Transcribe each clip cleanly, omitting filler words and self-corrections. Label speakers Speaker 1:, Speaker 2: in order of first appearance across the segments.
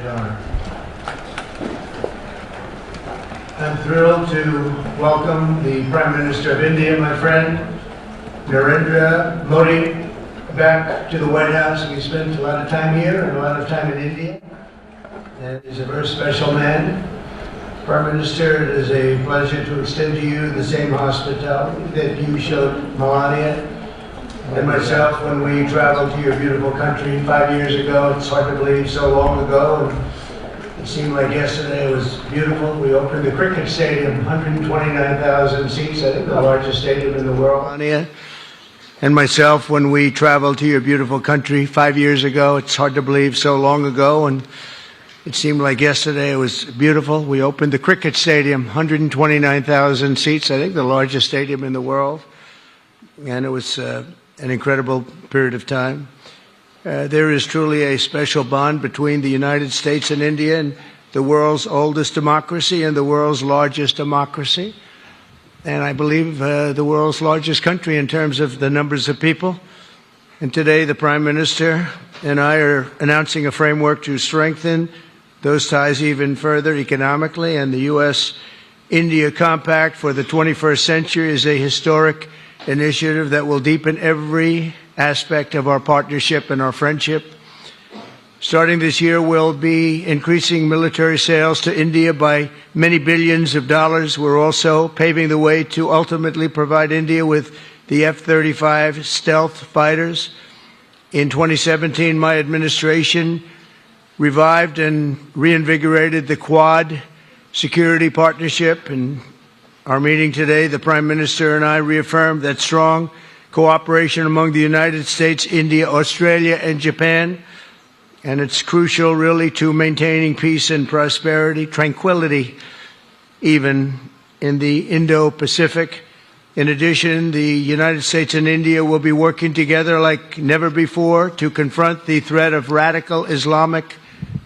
Speaker 1: great honor. I'm thrilled to welcome the Prime Minister of India, my friend, Narendra Modi, back to the White House. We spent a lot of time here and a lot of time in India, and he's a very special man. Prime Minister, it is a pleasure to extend to you the same hospitality that you showed Melania and myself when we traveled to your beautiful country 5 years ago. It's hard to believe, so long ago, and it seemed like yesterday. It was beautiful. We opened the cricket stadium, 129,000 seats, I think the largest stadium in the world. Melania and myself when we traveled to your beautiful country 5 years ago. It's hard to believe, so long ago, and it seemed like yesterday. It was beautiful. We opened the cricket stadium, 129,000 seats, I think the largest stadium in the world, and it was an incredible period of time. There is truly a special bond between the United States and India, and the world's oldest democracy and the world's largest democracy, and I believe the world's largest country in terms of the numbers of people. And today the Prime Minister and I are announcing a framework to strengthen those ties even further economically, and the U.S.-India Compact for the 21st century is a historic initiative that will deepen every aspect of our partnership and our friendship. Starting this year, we'll be increasing military sales to India by many billions of dollars. We're also paving the way to ultimately provide India with the F-35 stealth fighters. In 2017, my administration revived and reinvigorated the Quad security partnership. In our meeting today, the Prime Minister and I reaffirmed that strong cooperation among the United States, India, Australia, and Japan, and it's crucial really to maintaining peace and prosperity, tranquility, even in the Indo-Pacific. In addition, the United States and India will be working together like never before to confront the threat of radical Islamic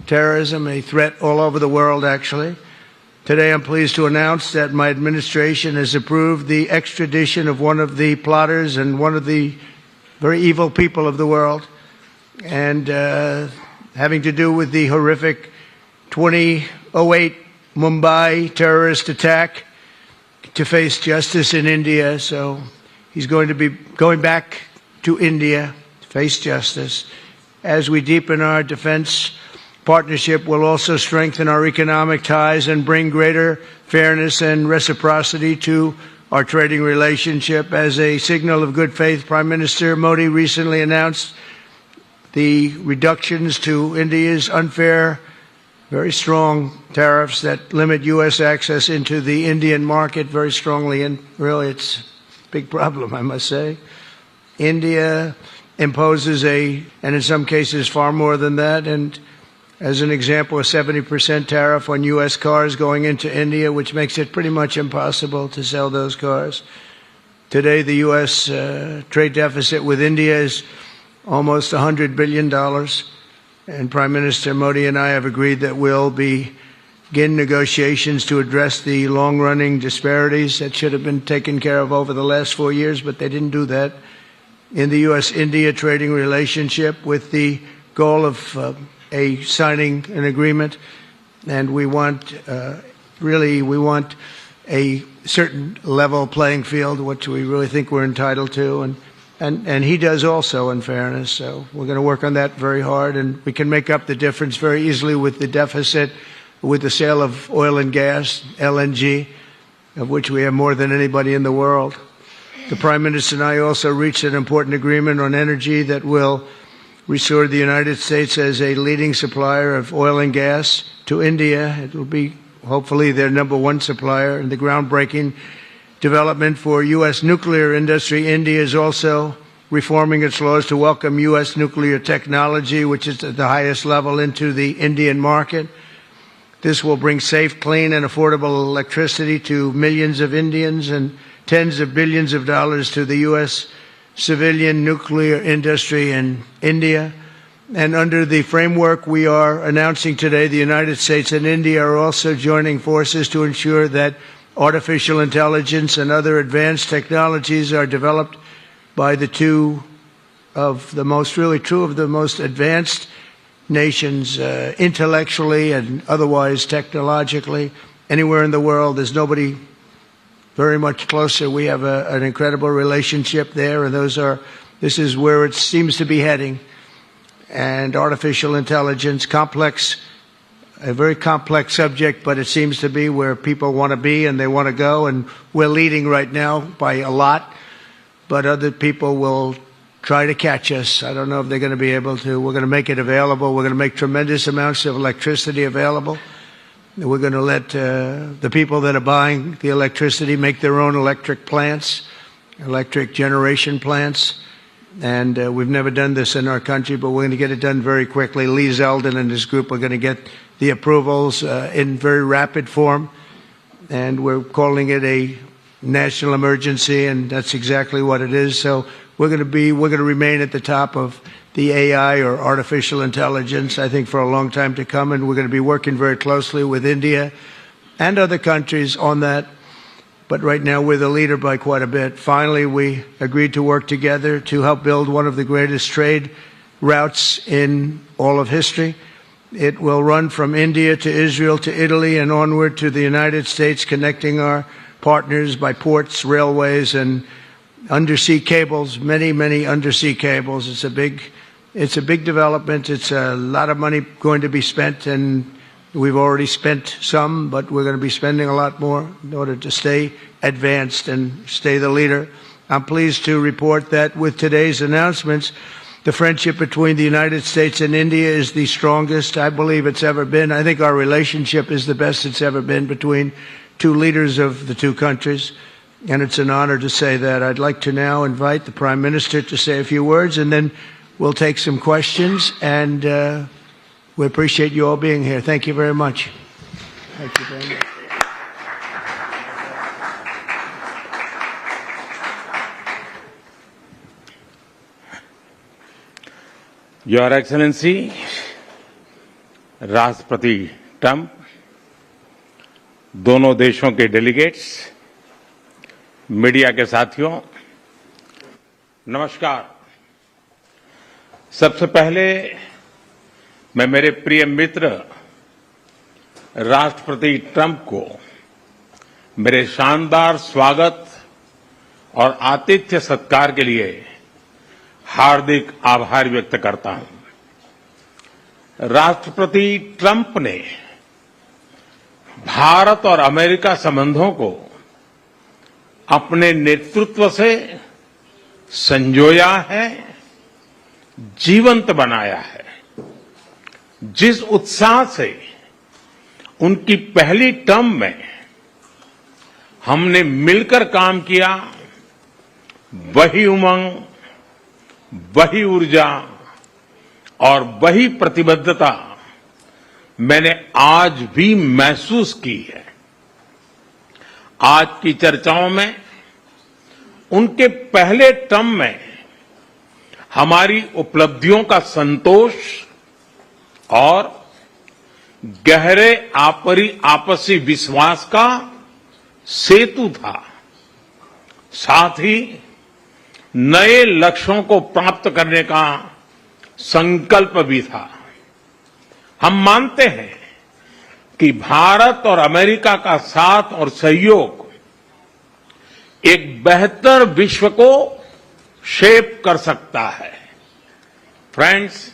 Speaker 1: terrorism, a threat all over the world, actually. Today, I'm pleased to announce that my administration has approved the extradition of one of the plotters and one of the very evil people of the world, and having to do with the horrific 2008 Mumbai terrorist attack, to face justice in India. So he's going to be going back to India to face justice. As we deepen our defense partnership, will also strengthen our economic ties and bring greater fairness and reciprocity to our trading relationship. As a signal of good faith, Prime Minister Modi recently announced the reductions to India's unfair, very strong tariffs that limit U.S. access into the Indian market very strongly, and really it's a big problem, I must say. India imposes and in some cases far more than that, and as an example, a 70% tariff on U.S. cars going into India, which makes it pretty much impossible to sell those cars. Today, the U.S. Trade deficit with India is almost $100 billion, and Prime Minister Modi and I have agreed that we'll begin negotiations to address the long-running disparities that should have been taken care of over the last 4 years, but they didn't do that, in the U.S.-India trading relationship, with the goal of signing an agreement. And we want, we want a certain level playing field, which we really think we're entitled to, and he does also, in fairness. So we're going to work on that very hard, and we can make up the difference very easily with the deficit, with the sale of oil and gas, LNG, of which we have more than anybody in the world. The Prime Minister and I also reached an important agreement on energy that will restore the United States as a leading supplier of oil and gas to India. It will be hopefully their #1 supplier. And the groundbreaking development for U.S. nuclear industry, India is also reforming its laws to welcome U.S. nuclear technology, which is at the highest level, into the Indian market. This will bring safe, clean, and affordable electricity to millions of Indians and tens of billions of dollars to the U.S. civilian nuclear industry in India. And under the framework we are announcing today, the United States and India are also joining forces to ensure that artificial intelligence and other advanced technologies are developed by two of the most advanced nations intellectually and otherwise technologically. Anywhere in the world, there's nobody very much closer. We have an incredible relationship there, and this is where it seems to be heading. And artificial intelligence, a very complex subject, but it seems to be where people want to be and they want to go, and we're leading right now by a lot, but other people will try to catch us. I don't know if they're going to be able to. We're going to make it available. We're going to make tremendous amounts of electricity available. We're going to let the people that are buying the electricity make their own electric plants, electric generation plants. And we've never done this in our country, but we're going to get it done very quickly. Lee Zeldin and his group are going to get the approvals in very rapid form. And we're calling it a national emergency, and that's exactly what it is. So we're going to remain at the top of the AI, or artificial intelligence, I think, for a long time to come, and we're going to be working very closely with India and other countries on that. But right now, we're the leader by quite a bit. Finally, we agreed to work together to help build one of the greatest trade routes in all of history. It will run from India to Israel to Italy and onward to the United States, connecting our partners by ports, railways, and undersea cables, many, many undersea cables. It's a big development. It's a lot of money going to be spent, and we've already spent some, but we're going to be spending a lot more in order to stay advanced and stay the leader. I'm pleased to report that with today's announcements, the friendship between the United States and India is the strongest I believe it's ever been. I think our relationship is the best it's ever been between two leaders of the two countries, and it's an honor to say that. I'd like to now invite the Prime Minister to say a few words, and then we'll take some questions, and we appreciate you all being here. Thank you very much. Thank you very much.
Speaker 2: Your Excellency, राष्ट्रपति Trump, दोनों देशों के delegates, media के साथियों, नमस्कार। सबसे पहले मैं मेरे प्रिय मित्र राष्ट्रपति ट्रंप को मेरे शानदार स्वागत और आतिथ्य सत्कार के लिए हार्दिक आभार व्यक्त करता हूं। राष्ट्रपति ट्रंप ने भारत और अमेरिका संबंधों को अपने नेतृत्व से संजोया है, जीवंत बनाया है। जिस उत्साह से उनकी पहली टर्म में हमने मिलकर काम किया, वही उमंग, वही ऊर्जा और वही प्रतिबद्धता मैंने आज भी महसूस की है। आज की चर्चाओं में उनके पहले टर्म में हमारी उपलब्धियों का संतोष और गहरे आपसी विश्वास का सेतु था। साथ ही नए लक्ष्यों को प्राप्त करने का संकल्प भी था। हम मानते हैं कि भारत और अमेरिका का साथ और सहयोग एक बेहतर विश्व को शेप कर सकता है। फ्रेंड्स,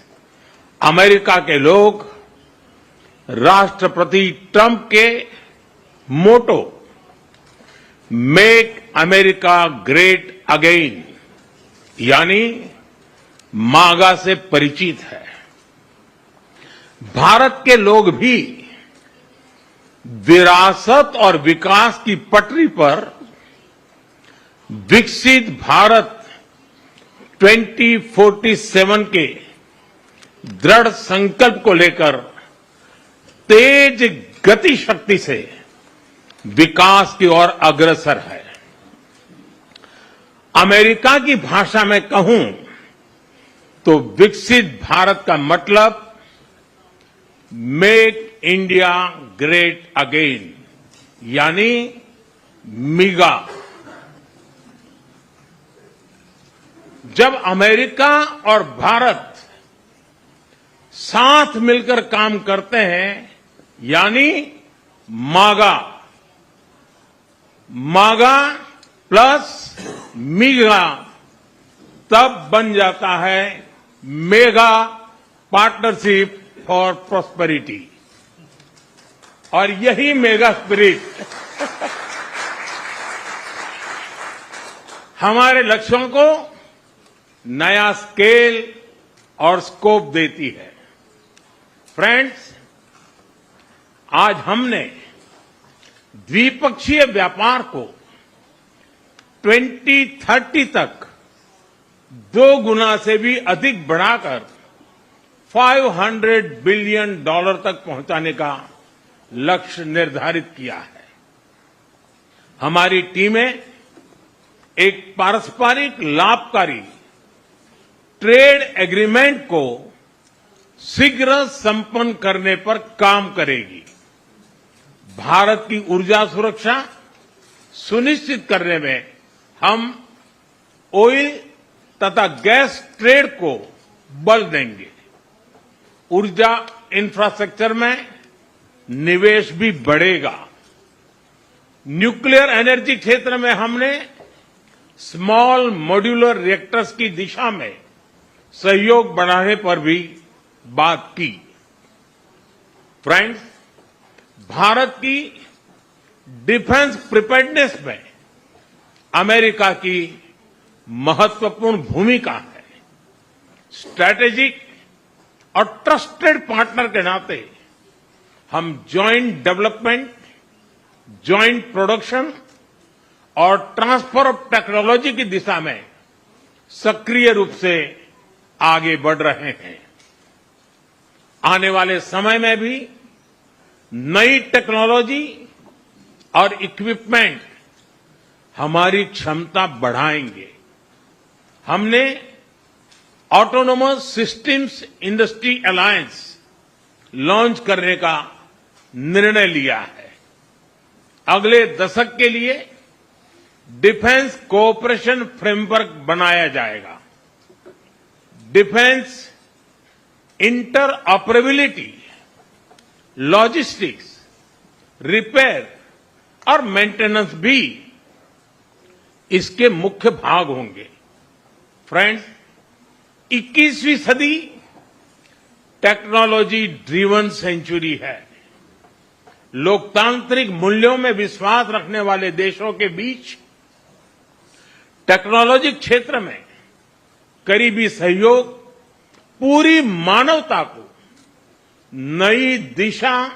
Speaker 2: अमेरिका के लोग राष्ट्रपति ट्रंप के मोटो मेक अमेरिका ग्रेट अगेन यानी मागा से परिचित है। भारत के लोग भी विरासत और विकास की पटरी पर विकसित भारत 2047 के दृढ़ संकल्प को लेकर तेज गति शक्ति से विकास की ओर अग्रसर है। अमेरिका की भाषा में कहूं तो विकसित भारत का मतलब मेक इंडिया ग्रेट अगेन यानी मिगा। जब अमेरिका और भारत साथ मिलकर काम करते हैं, यानी मागा, मागा प्लस मीगा, तब बन जाता है मेगा पार्टनरशिप फॉर प्रॉस्पेरिटी। और यही मेगा स्पिरिट हमारे लक्ष्यों को नया स्केल और स्कोप देती है। फ्रेंड्स, आज हमने द्विपक्षीय व्यापार को 2030 तक 2 गुना से भी अधिक बढ़ाकर $500 बिलियन तक पहुंचाने का लक्ष्य निर्धारित किया है। हमारी टीमें एक पारस्परिक लाभकारी ट्रेड एग्रीमेंट को शीघ्र संपन्न करने पर काम करेगी। भारत की ऊर्जा सुरक्षा सुनिश्चित करने में हम ऑयल तथा गैस ट्रेड को बल देंगे। ऊर्जा इंफ्रास्ट्रक्चर में निवेश भी बढ़ेगा। न्यूक्लियर एनर्जी क्षेत्र में हमने स्मॉल मॉड्यूलर रिएक्टर्स की दिशा में सहयोग बढ़ाने पर भी बात की। फ्रेंड्स, भारत की डिफेंस प्रिपेयर्डनेस में अमेरिका की महत्वपूर्ण भूमिका है। स्ट्रैटेजिक और ट्रस्टेड पार्टनर के नाते हम जॉइंट डेवलपमेंट, जॉइंट प्रोडक्शन और ट्रांसफर ऑफ टेक्नोलॉजी की दिशा में सक्रिय रूप से आगे बढ़ रहे हैं। आने वाले समय में भी नई टेक्नोलॉजी और इक्विपमेंट हमारी क्षमता बढ़ाएंगे। हमने autonomous systems industry alliance launch करने का निर्णय लिया है। अगले दशक के लिए डिफेंस कोऑपरेशन फ्रेमवर्क बनाया जाएगा। डिफेंस इंटरऑपरेबिलिटी, लॉजिस्टिक्स, रिपेयर और मेंटेनेंस भी इसके मुख्य भाग होंगे। फ्रेंड्स, 21वीं सदी टेक्नोलॉजी ड्रिवन सेंचुरी है। लोकतांत्रिक मूल्यों में विश्वास रखने वाले देशों के बीच टेक्नोलॉजी क्षेत्र में करीबी सहयोग पूरी मानवता को नई दिशा,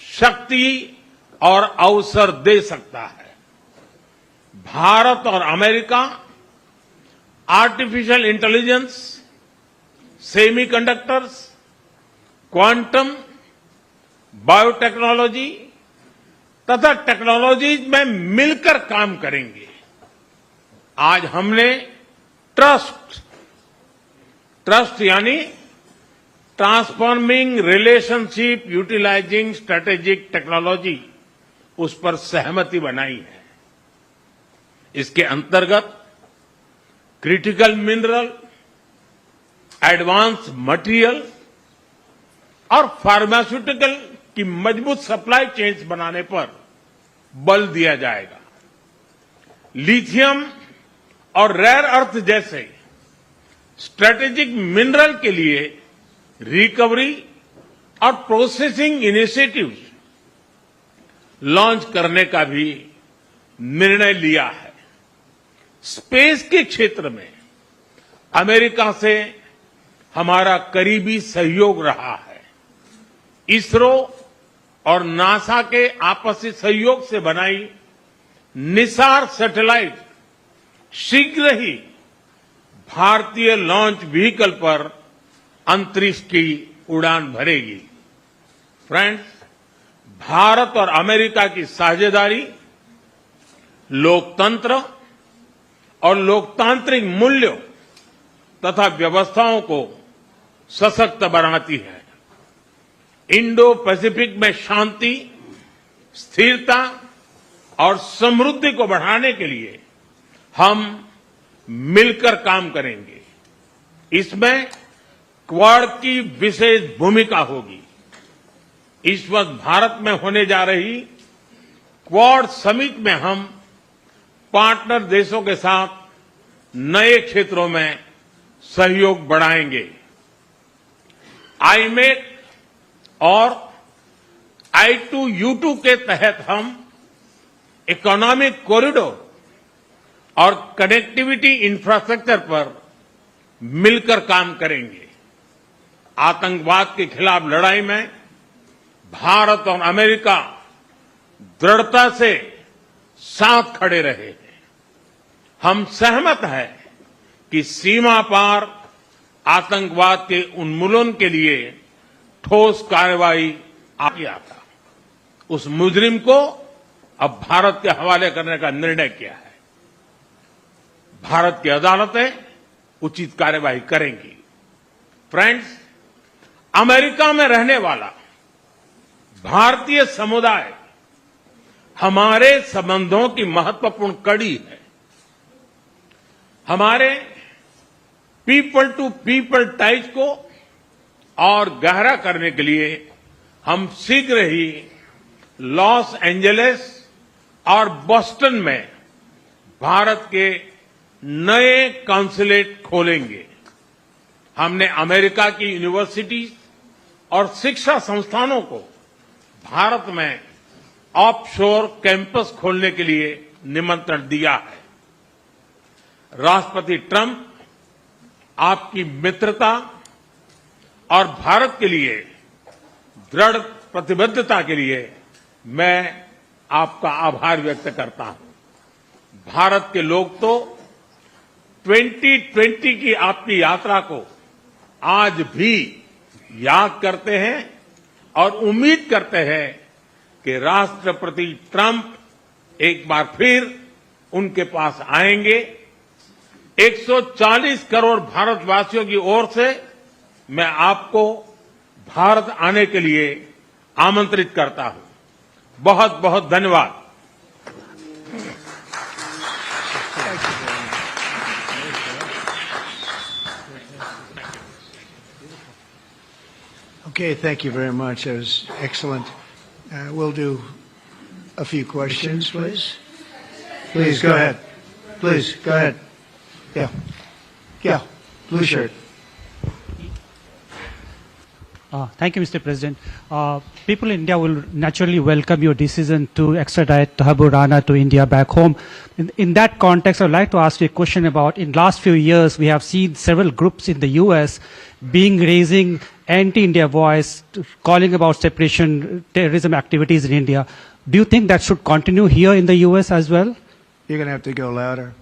Speaker 2: शक्ति और अवसर दे सकता है। भारत और America artificial intelligence, semiconductors, quantum, biotechnology तथा टेक्नोलॉजीज में मिलकर काम करेंगे। आज हमने ट्रस्ट यानी transforming relationship utilising strategic technology, उस पर सहमति बनाई है। इसके अंतर्गत क्रिटिकल मिनरल, एडवांस मटेरियल और फार्मास्यूटिकल की मजबूत सप्लाई चेन्स बनाने पर बल दिया जाएगा। लिथियम और रेयर अर्थ जैसे स्ट्रेटेजिक मिनरल के लिए रिकवरी और प्रोसेसिंग इनिशिएटिव्स लॉन्च करने का भी निर्णय लिया है। स्पेस के क्षेत्र में अमेरिका से हमारा करीबी सहयोग रहा है। इसरो और नासा के आपसी सहयोग से बनाई निसार सैटेलाइट शीघ्र ही भारतीय लॉन्च व्हीकल पर अंतरिक्ष की उड़ान भरेगी। फ्रेंड्स, भारत और अमेरिका की साझेदारी लोकतंत्र और लोकतांत्रिक मूल्यों तथा व्यवस्थाओं को सशक्त बनाती है। इंडो पैसिफिक में शांति, स्थिरता और समृद्धि को बढ़ाने के लिए हम मिलकर काम करेंगे। इसमें क्वाड की विशेष भूमिका होगी। इस वक्त भारत में होने जा रही क्वाड समिट में हम पार्टनर देशों के साथ नए क्षेत्रों में सहयोग बढ़ाएंगे। आईमेक और I2U2 के तहत हम इकोनॉमिक कॉरिडोर और कनेक्टिविटी इंफ्रास्ट्रक्चर पर मिलकर काम करेंगे। आतंकवाद के खिलाफ लड़ाई में भारत और अमेरिका दृढ़ता से साथ खड़े रहे हैं। हम सहमत हैं कि सीमा पार आतंकवाद के उन्मूलन के लिए ठोस कार्रवाई आगे आता। उस मुजरिम को अब भारत के हवाले करने का निर्णय किया है। भारत की अदालतें उचित कार्यवाही करेंगी। फ्रेंड्स, अमेरिका में रहने वाला भारतीय समुदाय हमारे संबंधों की महत्वपूर्ण कड़ी है। हमारे पीपल टू पीपल टाइज को और गहरा करने के लिए हम शीघ्र ही लॉस एंजलिस और बोस्टन में भारत के नए कॉन्सुलेट खोलेंगे। हमने अमेरिका की यूनिवर्सिटीज और शिक्षा संस्थानों को भारत में ऑफशोर कैंपस खोलने के लिए निमंत्रण दिया है। राष्ट्रपति ट्रंप आपकी मित्रता और भारत के लिए दृढ़ प्रतिबद्धता के लिए मैं आपका आभार व्यक्त करता हूं। भारत के लोग तो 2020 की आपकी यात्रा को आज भी याद करते हैं और उम्मीद करते हैं कि राष्ट्रपति ट्रंप एक बार फिर उनके पास आएंगे। 140 करोड़ भारतवासियों की ओर से मैं आपको भारत आने के लिए आमंत्रित करता हूं। बहुत बहुत धन्यवाद।
Speaker 1: Okay, thank you very much. That was excellent. We'll do a few questions, please. Please, go ahead. Please, go ahead. Yeah. Yeah. Blue shirt.
Speaker 3: Thank you, Mr. President. People in India will naturally welcome your decision to extradite Thakur Rana to India back home. In that context, I would like to ask you a question about, in last few years, we have seen several groups in the U.S. raising anti-India voice, calling about separation, terrorism activities in India. Do you think that should continue here in the U.S. as well?
Speaker 1: You're going to have to go louder.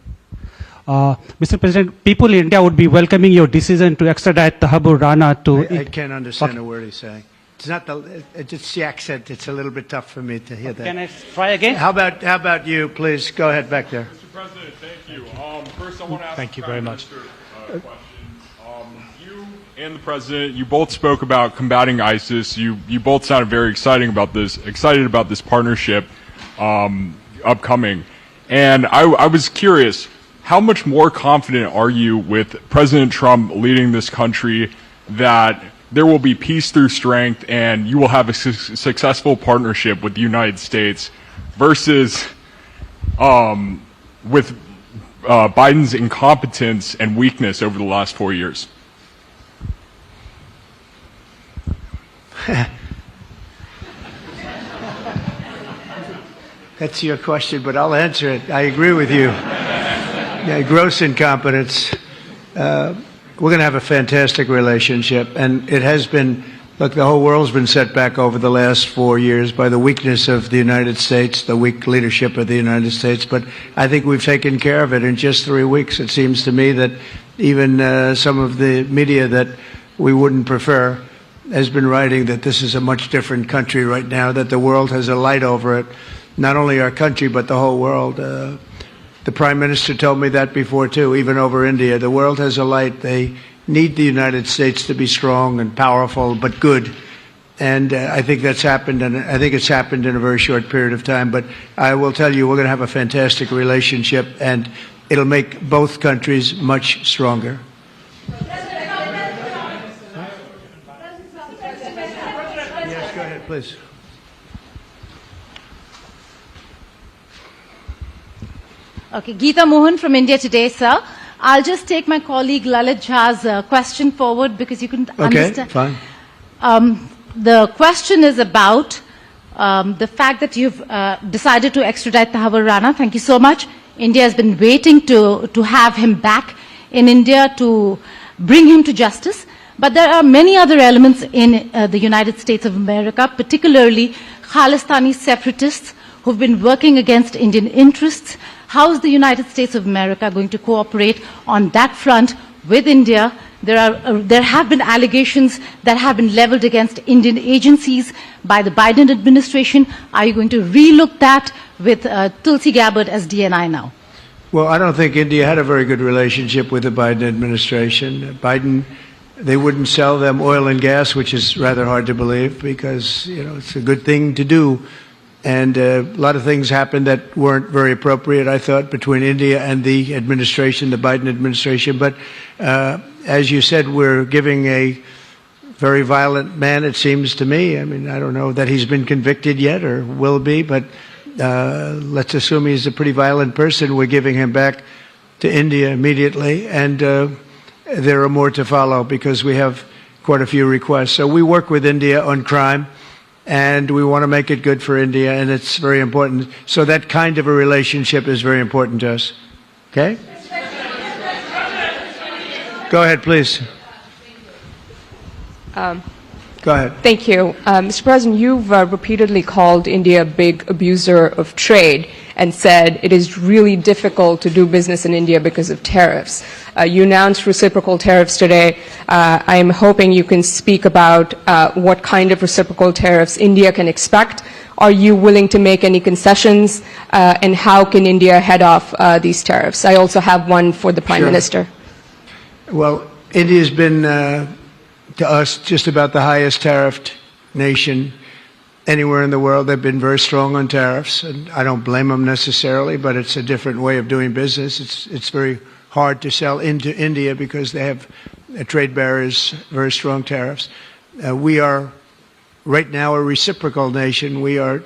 Speaker 3: Mr. President, people in India would be welcoming your decision to extradite Thakur Rana to...
Speaker 1: I can't understand a word he's saying. It's not it's the accent. It's a little bit tough for me to hear that.
Speaker 3: Can I try again?
Speaker 1: How about you, please? Go ahead back there.
Speaker 4: Mr. President, thank you. First, I want to ask
Speaker 5: Thank
Speaker 4: the
Speaker 5: you very
Speaker 4: Prime
Speaker 5: much.
Speaker 4: Minister a question. You and the President, you both spoke about combating ISIS. You both sounded very excited about this partnership upcoming. And I was curious, how much more confident are you with President Trump leading this country that there will be peace through strength and you will have a successful partnership with the United States versus with Biden's incompetence and weakness over the last 4 years?
Speaker 1: That's your question, but I'll answer it. I agree with you. Yeah, gross incompetence. We're going to have a fantastic relationship, and it has been. Look, the whole world's been set back over the last 4 years by the weakness of the United States, the weak leadership of the United States. But I think we've taken care of it in just 3 weeks. It seems to me that even some of the media that we wouldn't prefer has been writing that this is a much different country right now, that the world has a light over it, not only our country, but the whole world. The Prime Minister told me that before, too, even over India. The world has a light. They need the United States to be strong and powerful, but good. And I think that's happened, and I think it's happened in a very short period of time. But I will tell you, we're going to have a fantastic relationship, and it'll make both countries much stronger. ahead, please.
Speaker 5: Okay, Geeta Mohan from India Today, sir. I'll just take my colleague Lalit Jha's question forward because you couldn't understand.
Speaker 1: Okay, fine.
Speaker 5: The question is about the fact that you've decided to extradite Tahabur Rana. Thank you so much. India has been waiting to have him back in India to bring him to justice. But there are many other elements in the United States of America, particularly Khalistani separatists who've been working against Indian interests. How is the United States of America going to cooperate on that front with India? There have been allegations that have been leveled against Indian agencies by the Biden administration. Are you going to relook that with Tulsi Gabbard as DNI now?
Speaker 1: Well, I don't think India had a very good relationship with the Biden administration. They wouldn't sell them oil and gas, which is rather hard to believe because, it's a good thing to do. And a lot of things happened that weren't very appropriate, I thought, between India and the administration, the Biden administration. But as you said, we're giving a very violent man, it seems to me. I mean, I don't know that he's been convicted yet or will be, but let's assume he's a pretty violent person. We're giving him back to India immediately. And there are more to follow because we have quite a few requests. So we work with India on crime. And we want to make it good for India, and it's very important. So that kind of a relationship is very important to us. Okay? Go ahead, please. Go ahead.
Speaker 6: Thank you. Mr. President, you've repeatedly called India a big abuser of trade and said it is really difficult to do business in India because of tariffs. You announced reciprocal tariffs today. I'm hoping you can speak about what kind of reciprocal tariffs India can expect. Are you willing to make any concessions? And how can India head off these tariffs? I also have one for the Prime Minister.
Speaker 1: Well, India's been, to us, just about the highest tariffed nation anywhere in the world. They've been very strong on tariffs, and I don't blame them necessarily, but it's a different way of doing business. It's very hard to sell into India because they have trade barriers, very strong tariffs. We are right now a reciprocal nation. We are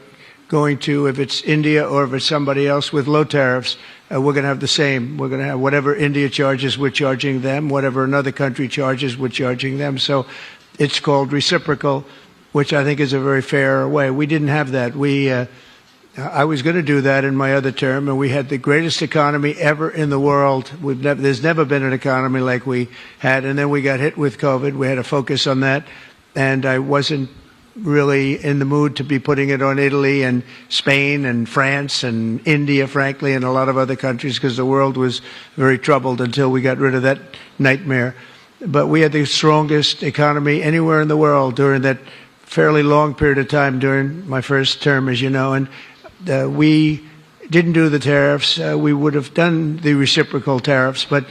Speaker 1: going to, if it's India or if it's somebody else with low tariffs, we're going to have the same. We're going to have whatever India charges, we're charging them. Whatever another country charges, we're charging them. So it's called reciprocal, which I think is a very fair way. We didn't have that. I was going to do that in my other term, and we had the greatest economy ever in the world. There's never been an economy like we had, and then we got hit with COVID. We had to focus on that, and I wasn't really in the mood to be putting it on Italy and Spain and France and India, frankly, and a lot of other countries because the world was very troubled until we got rid of that nightmare. But we had the strongest economy anywhere in the world during that fairly long period of time during my first term, as you know, and we didn't do the tariffs. We would have done the reciprocal tariffs, but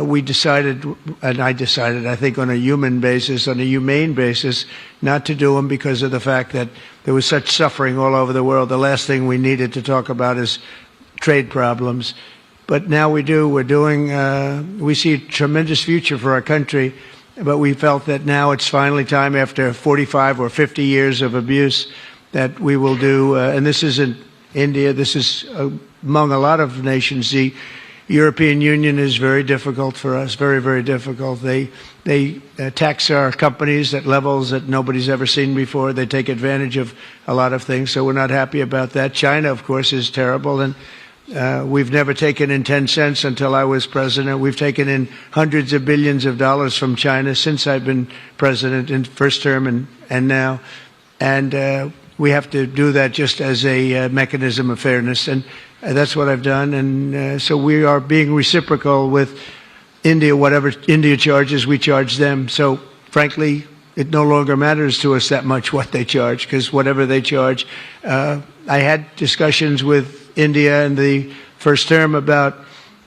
Speaker 1: we decided, and I decided, I think on a human basis, on a humane basis, not to do them because of the fact that there was such suffering all over the world. The last thing we needed to talk about is trade problems. But now we do. We're doing, we see a tremendous future for our country, but we felt that now it's finally time after 45 or 50 years of abuse that we will do, and this isn't India, this is among a lot of nations. The European Union is very difficult for us, very, very difficult. They tax our companies at levels that nobody's ever seen before. They take advantage of a lot of things, so we're not happy about that. China, of course, is terrible, and we've never taken in 10 cents until I was president. We've taken in hundreds of billions of dollars from China since I've been president in first term and now. And we have to do that just as a mechanism of fairness. And that's what I've done. And so we are being reciprocal with India. Whatever India charges, we charge them. So frankly, it no longer matters to us that much what they charge, because whatever they charge, I had discussions with India in the first term about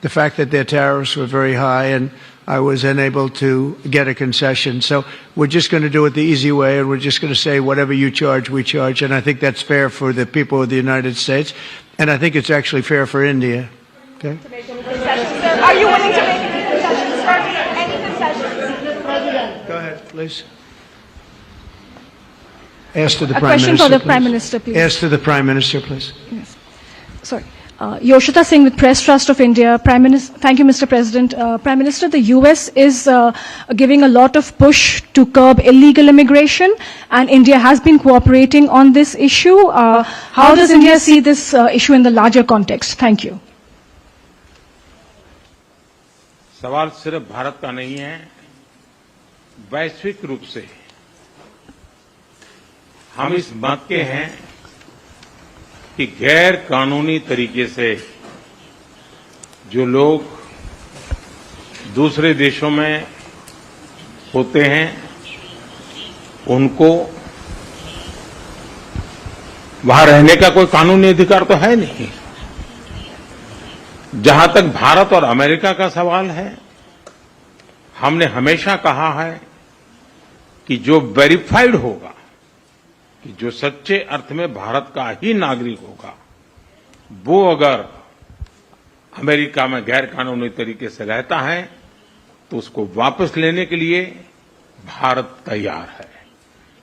Speaker 1: the fact that their tariffs were very high, and I was unable to get a concession. So we're just going to do it the easy way, and we're just going to say whatever you charge, we charge. And I think that's fair for the people of the United States, and I think it's actually fair for India. Okay?
Speaker 7: To make any concessions, sir? Are you willing to make any concessions, sir? Any concessions?
Speaker 1: Go ahead, please. Ask to the
Speaker 7: A
Speaker 1: Prime
Speaker 7: question
Speaker 1: Minister,
Speaker 7: for the
Speaker 1: please.
Speaker 7: Prime Minister, please.
Speaker 1: Ask to the Prime Minister, please.
Speaker 7: Sorry. Yoshita Singh with Press Trust of India. Thank you, Mr. President. Prime Minister, the U.S. is giving a lot of push to curb illegal immigration, and India has been cooperating on this issue. How does India see this issue in the larger context? Thank you.
Speaker 2: सवाल सिर्फ भारत का नहीं है, वैश्विक रूप से हम इस मत के हैं कि गैर कानूनी तरीके से जो लोग दूसरे देशों में होते हैं उनको वहां रहने का कोई कानूनी अधिकार तो है नहीं। जहां तक भारत और अमेरिका का सवाल है, हमने हमेशा कहा है कि जो वेरीफाइड होगा, कि जो सच्चे अर्थ में भारत का ही नागरिक होगा, वो अगर अमेरिका में गैर कानूनी तरीके से रहता है तो उसको वापस लेने के लिए भारत तैयार है।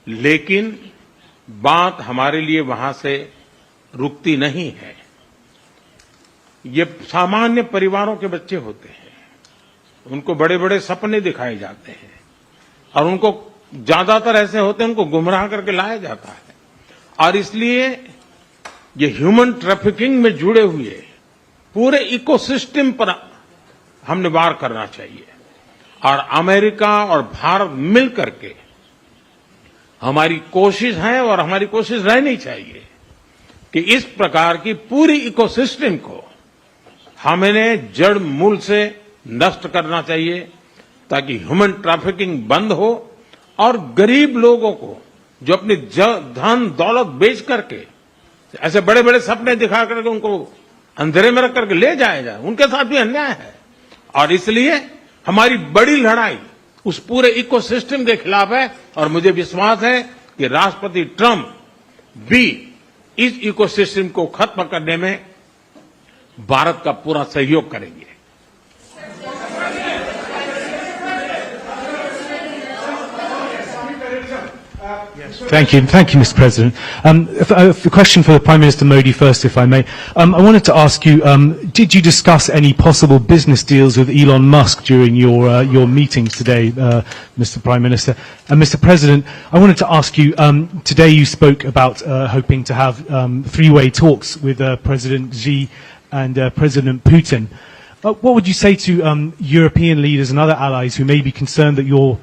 Speaker 2: लेकिन बात हमारे लिए वहां से रुकती नहीं है। ये सामान्य परिवारों के बच्चे होते हैं, उनको बड़े बड़े सपने दिखाए जाते हैं और उनको ज्यादातर ऐसे होते हैं उनको गुमराह करके लाया जाता है, और इसलिए ये ह्यूमन ट्रैफिकिंग में जुड़े हुए पूरे इकोसिस्टम पर हमने वार करना चाहिए। और अमेरिका और भारत मिल करके हमारी कोशिश है और हमारी कोशिश रहनी चाहिए कि इस प्रकार की पूरी इकोसिस्टम को हमें जड़ मूल से नष्ट करना चाहिए, ताकि ह्यूमन ट्रैफिकिंग बंद हो और गरीब लोगों को जो अपनी धन दौलत बेच करके ऐसे बड़े बड़े सपने दिखा करके उनको अंधेरे में रख करके ले जाया जाए, उनके साथ भी अन्याय है। और इसलिए हमारी बड़ी लड़ाई उस पूरे इकोसिस्टम के खिलाफ है, और मुझे विश्वास है कि राष्ट्रपति ट्रंप भी इस इकोसिस्टम को खत्म करने में भारत का पूरा सहयोग करेंगे।
Speaker 8: Thank you, Mr. President. A question for the Prime Minister Modi first, if I may. I wanted to ask you, did you discuss any possible business deals with Elon Musk during your meetings today, Mr. Prime Minister? And Mr. President, I wanted to ask you, today you spoke about hoping to have three-way talks with President Xi and President Putin. What would you say to European leaders and other allies who may be concerned that you're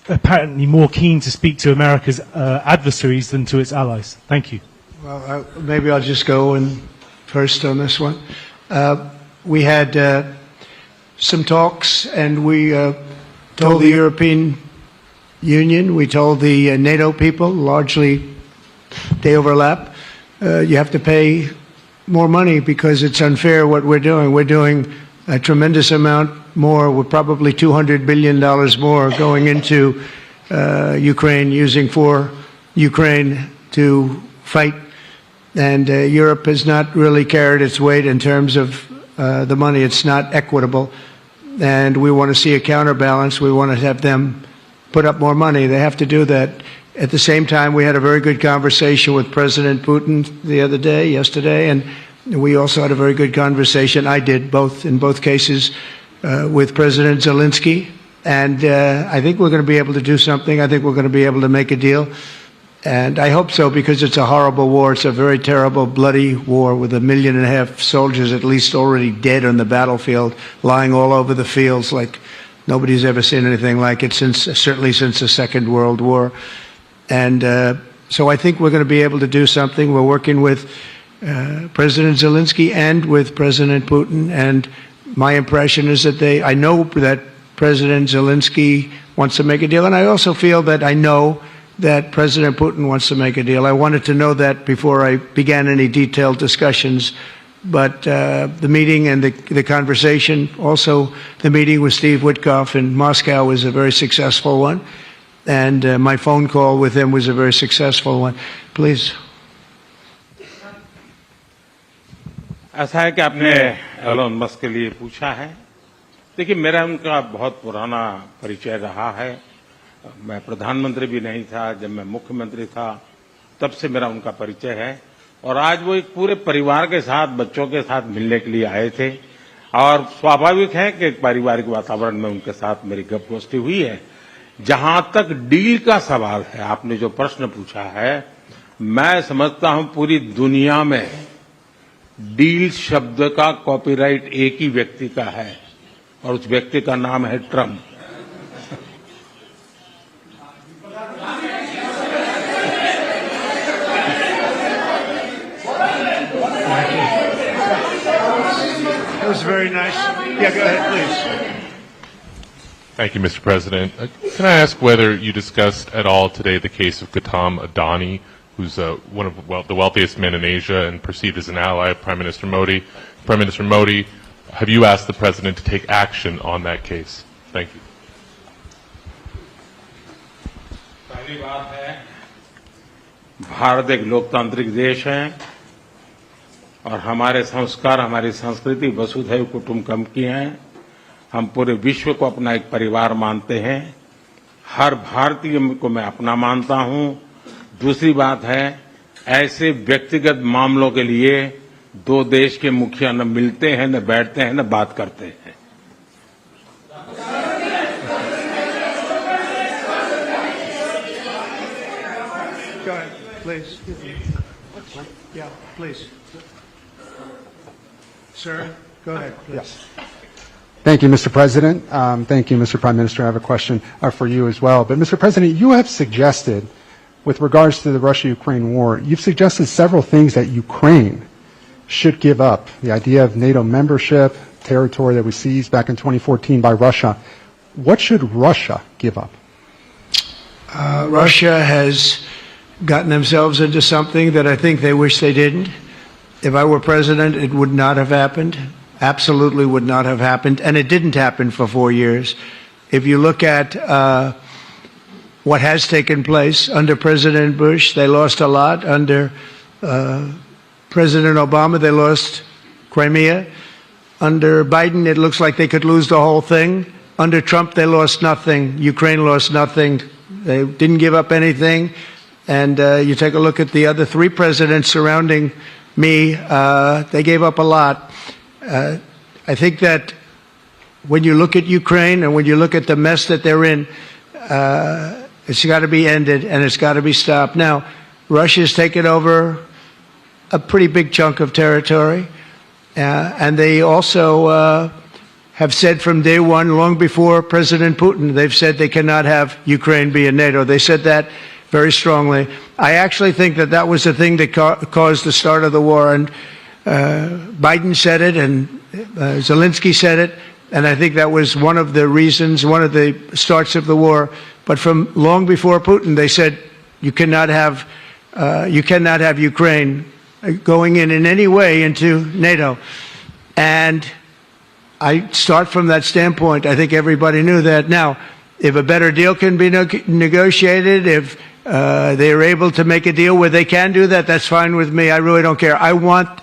Speaker 8: apparently more keen to speak to America's adversaries than to its allies? Thank you.
Speaker 1: Well, maybe I'll just go in first on this one. We had some talks, and we told the European Union, we told the NATO people, largely they overlap, you have to pay more money because it's unfair what we're doing. We're doing a tremendous amount more. We're probably $200 billion more going into Ukraine, using for Ukraine to fight. And Europe has not really carried its weight in terms of the money. It's not equitable. And we want to see a counterbalance. We want to have them put up more money. They have to do that. At the same time, we had a very good conversation with President Putin yesterday, and we also had a very good conversation. I did in both cases, with President Zelensky. And I think we're going to be able to do something. I think we're going to be able to make a deal. And I hope so, because it's a horrible war. It's a very terrible, bloody war with 1.5 million soldiers at least already dead on the battlefield, lying all over the fields like nobody's ever seen anything like it, certainly since the Second World War. And so I think we're going to be able to do something. We're working with President Zelensky and with President Putin, and my impression is that I know that President Zelensky wants to make a deal, and I also feel that I know that President Putin wants to make a deal. I wanted to know that before I began any detailed discussions. But the meeting and the conversation, also the meeting with Steve Witkoff in Moscow, was a very successful one. And my phone call with him was a very successful one. Please.
Speaker 2: ऐसा है कि आपने Elon Musk के लिए पूछा है। देखिए, मेरा उनका बहुत पुराना परिचय रहा है। मैं प्रधानमंत्री भी नहीं था, जब मैं मुख्यमंत्री था तब से मेरा उनका परिचय है। और आज वो एक पूरे परिवार के साथ, बच्चों के साथ मिलने के लिए आए थे और स्वाभाविक है कि एक पारिवारिक वातावरण में उनके साथ मेरी गपगोष्ठी हुई है। जहां तक डील का सवाल है, आपने जो प्रश्न पूछा है, मैं समझता हूं पूरी दुनिया में डील शब्द का कॉपीराइट एक ही व्यक्ति का है और उस व्यक्ति का नाम है Trump.
Speaker 1: That was very nice. Yeah, go ahead, please.
Speaker 9: Thank you, Mr. President. Can I ask whether you discussed at all today the case of Gautam Adani, who's one of the wealthiest men in Asia and perceived as an ally of Prime Minister Modi? Prime Minister Modi, have you asked the President to take action on that case? Thank you.
Speaker 2: पहली बात है, भारत एक लोकतांत्रिक देश है और हमारे संस्कार, हमारी संस्कृति वसुधैव कुटुंबकम की है। हम पूरे विश्व को अपना एक परिवार मानते हैं। हर भारतीय को मैं अपना मानता हूं। दूसरी बात है, ऐसे व्यक्तिगत मामलों के लिए दो देश के मुखिया न मिलते हैं, न बैठते हैं, न बात करते हैं।
Speaker 1: Go ahead, please. Yeah, please. Sir, go ahead, please.
Speaker 10: Thank you, Mr. President. Thank you, Mr. Prime Minister. I have a question for you as well. But, Mr. President, you have suggested, with regards to the Russia-Ukraine war, you've suggested several things that Ukraine should give up. The idea of NATO membership, territory that was seized back in 2014 by Russia. What should Russia give up?
Speaker 1: Russia has gotten themselves into something that I think they wish they didn't. If I were president, it would not have happened. Absolutely would not have happened. And it didn't happen for 4 years. If you look at what has taken place under President Bush, they lost a lot. Under President Obama, they lost Crimea. Under Biden, it looks like they could lose the whole thing. Under Trump, they lost nothing. Ukraine lost nothing. They didn't give up anything. And you take a look at the other three presidents surrounding me, they gave up a lot. I think that when you look at Ukraine and when you look at the mess that they're in, it's got to be ended and it's got to be stopped. Now, Russia's taken over a pretty big chunk of territory, and they also have said from day one, long before President Putin, they've said they cannot have Ukraine be in NATO. They said that very strongly. I actually think that that was the thing that caused the start of the war, and Biden said it, and Zelensky said it, and I think that was one of the reasons, one of the starts of the war. But from long before Putin, they said you cannot have Ukraine going in any way into NATO. And I start from that standpoint. I think everybody knew that. Now, if a better deal can be negotiated, if they are able to make a deal where they can do that, that's fine with me. I really don't care. I want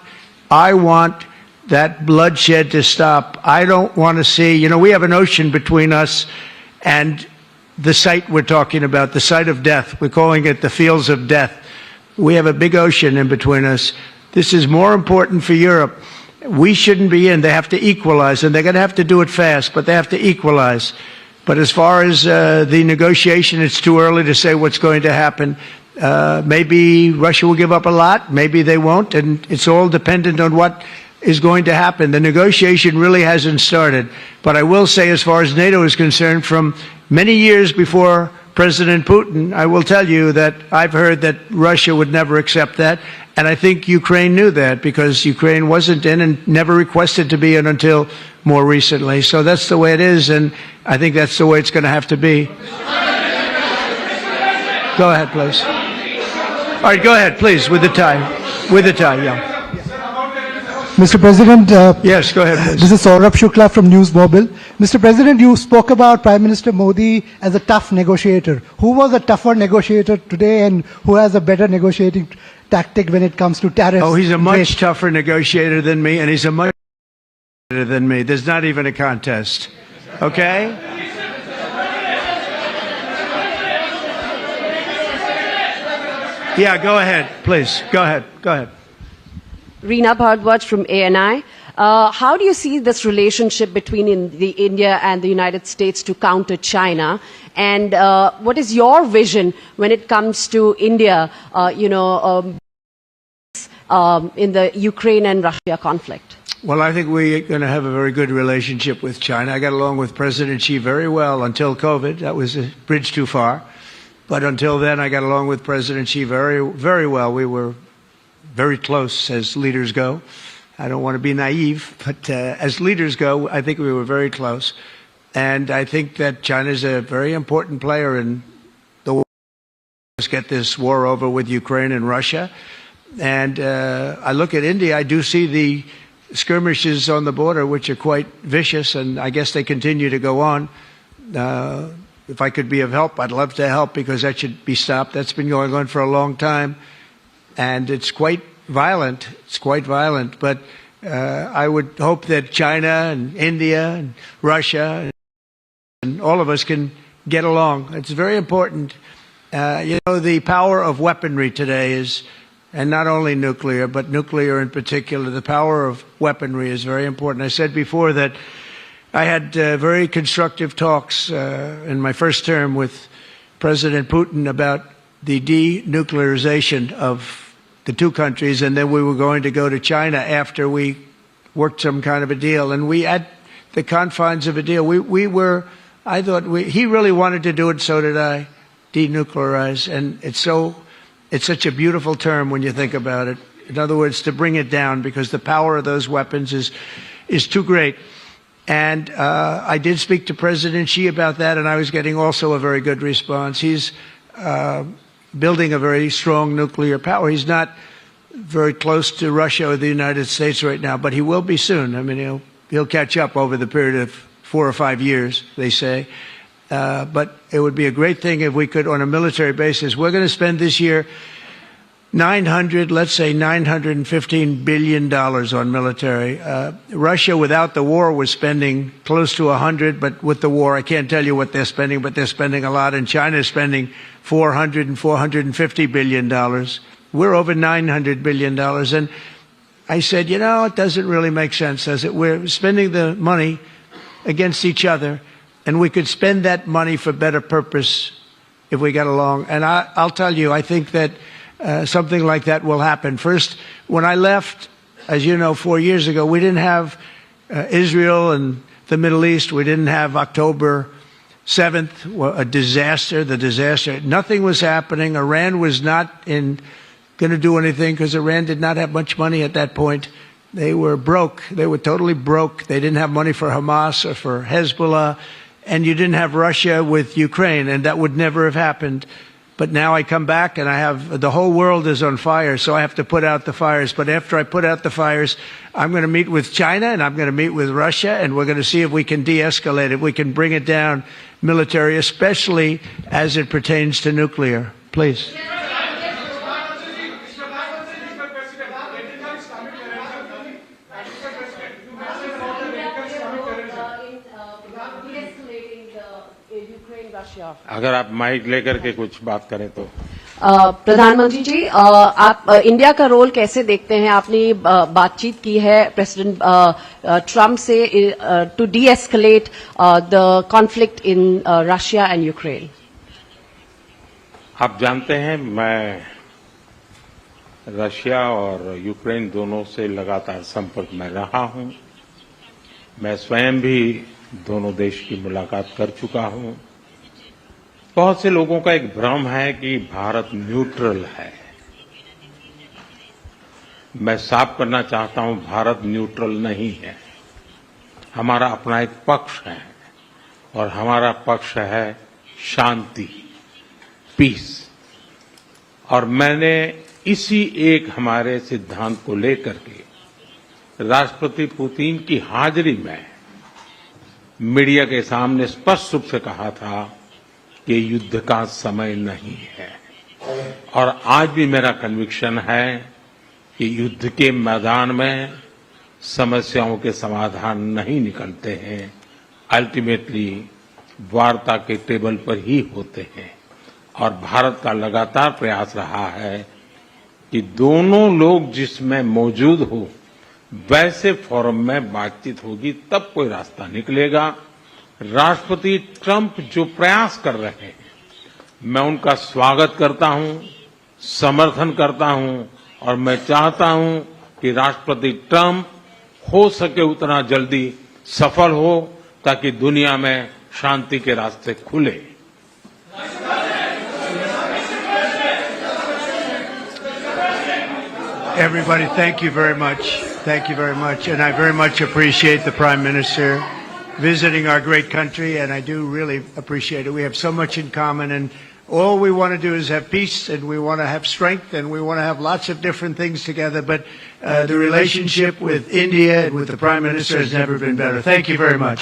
Speaker 1: that bloodshed to stop. I don't want to see, we have an ocean between us and the site we're talking about, the site of death. We're calling it the fields of death. We have a big ocean in between us. This is more important for Europe. We shouldn't be in. They have to equalize, and they're going to have to do it fast, but they have to equalize. But as far as the negotiation, it's too early to say what's going to happen. Maybe Russia will give up a lot. Maybe they won't. And it's all dependent on what is going to happen. The negotiation really hasn't started. But I will say, as far as NATO is concerned, from many years before President Putin, I will tell you that I've heard that Russia would never accept that. And I think Ukraine knew that, because Ukraine wasn't in and never requested to be in until more recently. So that's the way it is, and I think that's the way it's going to have to be. Go ahead, please. All right, go ahead, please, with the tie. With the tie, yeah.
Speaker 11: Mr. President,
Speaker 1: yes, go ahead, please.
Speaker 11: This is Saurabh Shukla from News Mobile. Mr. President, you spoke about Prime Minister Modi as a tough negotiator. Who was a tougher negotiator today, and who has a better negotiating tactic when it comes to tariffs?
Speaker 1: Oh, he's a much tougher negotiator than me, and he's a much better than me. There's not even a contest. Okay? Yeah, go ahead, please. Go ahead. Go ahead.
Speaker 12: Reena Bhardwaj from ANI. How do you see this relationship between India and the United States to counter China? And what is your vision when it comes to India, in the Ukraine and Russia conflict?
Speaker 1: Well, I think we're going to have a very good relationship with China. I got along with President Xi very well until COVID. That was a bridge too far. But until then, I got along with President Xi very, very well. We were very close as leaders go. I don't want to be naive, but as leaders go, I think we were very close. And I think that China is a very important player in the war. Let's get this war over with Ukraine and Russia. And I look at India, I do see the skirmishes on the border, which are quite vicious, and I guess they continue to go on. If I could be of help, I'd love to help, because that should be stopped. That's been going on for a long time, and it's quite violent. It's quite violent, but I would hope that China and India and Russia and all of us can get along. It's very important. The power of weaponry today is, and not only nuclear, but nuclear in particular, the power of weaponry is very important. I said before that I had very constructive talks in my first term with President Putin about the denuclearization of the two countries, and then we were going to go to China after we worked some kind of a deal. And we, at the confines of a deal, he really wanted to do it, so did I, denuclearize. And it's such a beautiful term when you think about it. In other words, to bring it down, because the power of those weapons is too great. And I did speak to President Xi about that, and I was getting also a very good response. He's building a very strong nuclear power. He's not very close to Russia or the United States right now, but he will be soon. I mean, he'll catch up over the period of 4 or 5 years, they say. But it would be a great thing if we could, on a military basis. We're going to spend this year $915 billion on military. Russia, without the war, was spending close to 100, but with the war, I can't tell you what they're spending, but they're spending a lot. And China is spending $400 and $450 billion. We're over $900 billion. And I said, it doesn't really make sense, does it? We're spending the money against each other, and we could spend that money for better purpose if we got along. And I'll tell you, I think that something like that will happen. First, when I left, as you know, 4 years ago, we didn't have Israel and the Middle East. We didn't have October 7th, a disaster, the disaster. Nothing was happening. Iran was not going to do anything, because Iran did not have much money at that point. They were broke. They were totally broke. They didn't have money for Hamas or for Hezbollah. And you didn't have Russia with Ukraine, and that would never have happened. But now I come back, and the whole world is on fire, so I have to put out the fires. But after I put out the fires, I'm going to meet with China, and I'm going to meet with Russia, and we're going to see if we can de-escalate it. We can bring it down military, especially as it pertains to nuclear. Please.
Speaker 2: अगर आप mic लेकर के कुछ बात करें तो।
Speaker 12: प्रधानमंत्री जी, आप इंडिया का रोल कैसे देखते हैं? आपने बातचीत की है प्रेसिडेंट ट्रम्प से to de-escalate the conflict in Russia and Ukraine.
Speaker 2: आप जानते हैं, मैं रशिया और यूक्रेन दोनों से लगातार संपर्क में रहा हूं। मैं स्वयं भी दोनों देश की मुलाकात कर चुका हूं। बहुत से लोगों का एक भ्रम है कि भारत न्यूट्रल है। मैं साफ करना चाहता हूं, भारत न्यूट्रल नहीं है। हमारा अपना एक पक्ष है, और हमारा पक्ष है शांति, पीस। और मैंने इसी एक हमारे सिद्धांत को लेकर के राष्ट्रपति पुतिन की हाजिरी में मीडिया के सामने स्पष्ट रूप से कहा था कि युद्ध का समय नहीं है। और आज भी मेरा कन्विक्शन है कि युद्ध के मैदान में समस्याओं के समाधान नहीं निकलते हैं, अल्टीमेटली वार्ता के टेबल पर ही होते हैं। और भारत का लगातार प्रयास रहा है कि दोनों लोग जिसमें मौजूद हो वैसे फोरम में बातचीत होगी, तब कोई रास्ता निकलेगा। राष्ट्रपति ट्रंप जो प्रयास कर रहे हैं, मैं उनका स्वागत करता हूं, समर्थन करता हूं और मैं चाहता हूं कि राष्ट्रपति ट्रंप हो सके उतना जल्दी सफल हो ताकि दुनिया में शांति के रास्ते खुले।
Speaker 1: Everybody, thank you very much. Thank you very much. And I very much appreciate the Prime Minister visiting our great country, and I do really appreciate it. We have so much in common, and all we want to do is have peace, and we want to have strength, and we want to have lots of different things together. But the relationship with India and with the Prime Minister has never been better. Thank you very much.